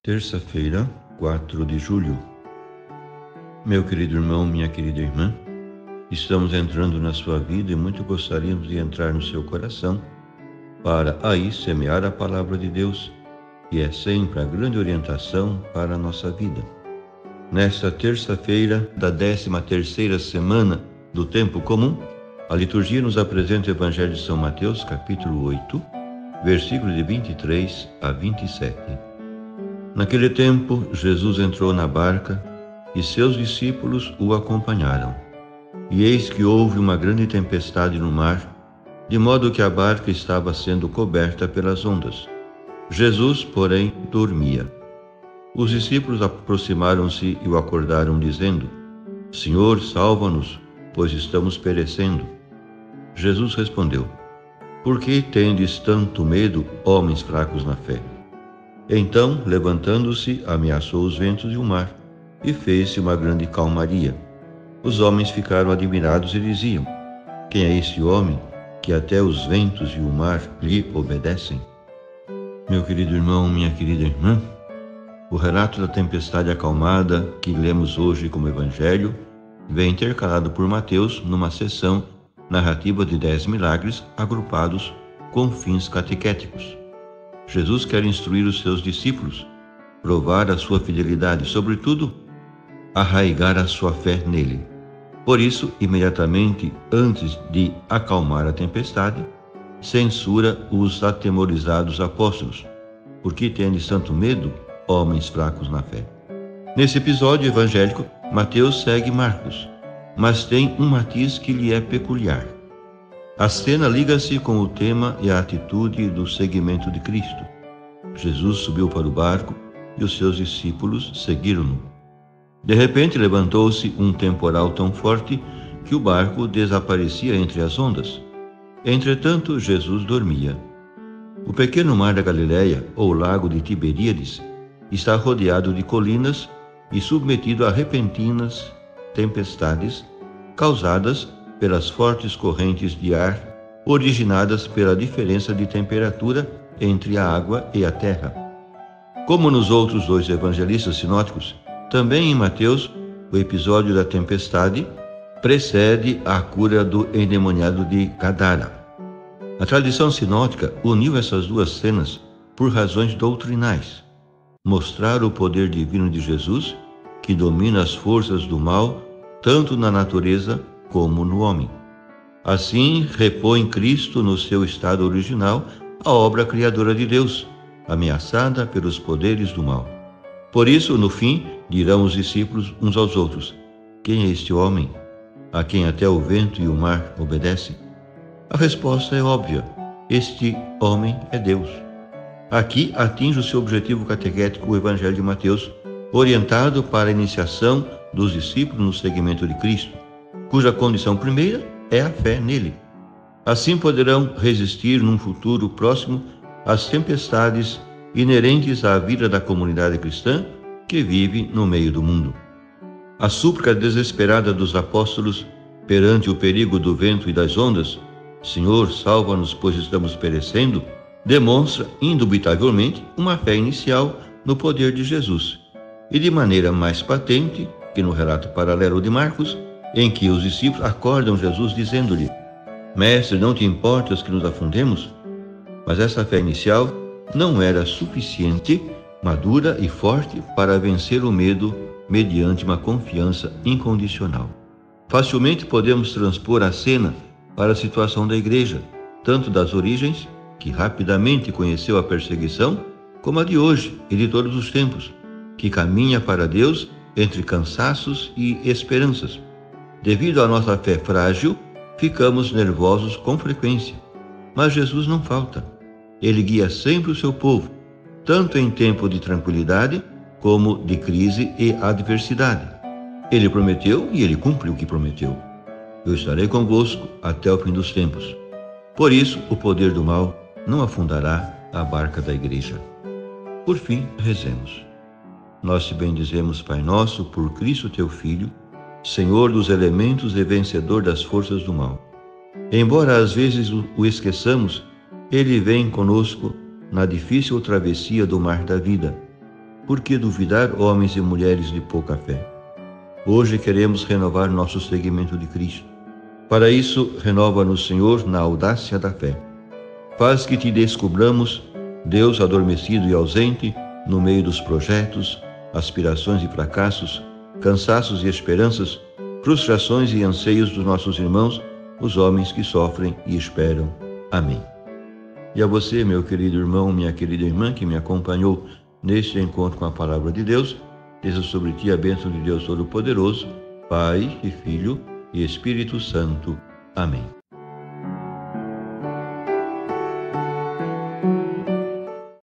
Terça-feira, 4 de julho. Meu querido irmão, minha querida irmã, estamos entrando na sua vida e muito gostaríamos de entrar no seu coração para aí semear a palavra de Deus, que é sempre a grande orientação para a nossa vida. Nesta terça-feira da 13ª semana do tempo comum, a liturgia nos apresenta o Evangelho de São Mateus, capítulo 8, versículos de 23 a 27. Naquele tempo, Jesus entrou na barca e seus discípulos o acompanharam. E eis que houve uma grande tempestade no mar, de modo que a barca estava sendo coberta pelas ondas. Jesus, porém, dormia. Os discípulos aproximaram-se e o acordaram, dizendo: Senhor, salva-nos, pois estamos perecendo. Jesus respondeu: Por que tendes tanto medo, homens fracos na fé? Então, levantando-se, ameaçou os ventos e o mar, e fez-se uma grande calmaria. Os homens ficaram admirados e diziam: Quem é este homem, que até os ventos e o mar lhe obedecem? Meu querido irmão, minha querida irmã, o relato da tempestade acalmada que lemos hoje como Evangelho vem intercalado por Mateus numa sessão narrativa de 10 milagres agrupados com fins catequéticos. Jesus quer instruir os seus discípulos, provar a sua fidelidade, sobretudo, arraigar a sua fé nele. Por isso, imediatamente antes de acalmar a tempestade, censura os atemorizados apóstolos. Por que tendes tanto medo, homens fracos na fé? Nesse episódio evangélico, Mateus segue Marcos, mas tem um matiz que lhe é peculiar. A cena liga-se com o tema e a atitude do seguimento de Cristo. Jesus subiu para o barco e os seus discípulos seguiram-no. De repente levantou-se um temporal tão forte que o barco desaparecia entre as ondas. Entretanto, Jesus dormia. O pequeno mar da Galileia, ou lago de Tiberíades, está rodeado de colinas e submetido a repentinas tempestades causadas pelas fortes correntes de ar originadas pela diferença de temperatura entre a água e a terra. Como nos outros dois evangelistas sinóticos, também em Mateus, o episódio da tempestade precede a cura do endemoniado de Gadara. A tradição sinótica uniu essas duas cenas por razões doutrinais: mostrar o poder divino de Jesus, que domina as forças do mal, tanto na natureza como no homem. Assim, repõe Cristo no seu estado original a obra criadora de Deus, ameaçada pelos poderes do mal. Por isso, no fim, dirão os discípulos uns aos outros: Quem é este homem, a quem até o vento e o mar obedecem? A resposta é óbvia: este homem é Deus. Aqui atinge o seu objetivo catequético o Evangelho de Mateus, orientado para a iniciação dos discípulos no seguimento de Cristo, cuja condição primeira é a fé nele. Assim poderão resistir num futuro próximo às tempestades inerentes à vida da comunidade cristã que vive no meio do mundo. A súplica desesperada dos apóstolos perante o perigo do vento e das ondas, Senhor, salva-nos, pois estamos perecendo, demonstra indubitavelmente uma fé inicial no poder de Jesus, e de maneira mais patente que no relato paralelo de Marcos, em que os discípulos acordam Jesus dizendo-lhe: Mestre, não te importas que nos afundemos? Mas essa fé inicial não era suficiente, madura e forte para vencer o medo mediante uma confiança incondicional. Facilmente podemos transpor a cena para a situação da igreja, tanto das origens, que rapidamente conheceu a perseguição, como a de hoje e de todos os tempos, que caminha para Deus entre cansaços e esperanças. Devido à nossa fé frágil, ficamos nervosos com frequência. Mas Jesus não falta. Ele guia sempre o seu povo, tanto em tempo de tranquilidade como de crise e adversidade. Ele prometeu e ele cumpre o que prometeu. Eu estarei convosco até o fim dos tempos. Por isso, o poder do mal não afundará a barca da igreja. Por fim, rezemos. Nós te bendizemos, Pai nosso, por Cristo teu Filho, Senhor dos elementos e vencedor das forças do mal. Embora às vezes o esqueçamos, Ele vem conosco na difícil travessia do mar da vida. Por que duvidar, homens e mulheres de pouca fé? Hoje queremos renovar nosso seguimento de Cristo. Para isso, renova-nos, Senhor, na audácia da fé. Faz que te descobramos, Deus adormecido e ausente, no meio dos projetos, aspirações e fracassos, cansaços e esperanças, frustrações e anseios dos nossos irmãos, os homens que sofrem e esperam. Amém. E a você, meu querido irmão, minha querida irmã, que me acompanhou neste encontro com a Palavra de Deus, desça sobre ti a bênção de Deus Todo-Poderoso, Pai e Filho e Espírito Santo. Amém.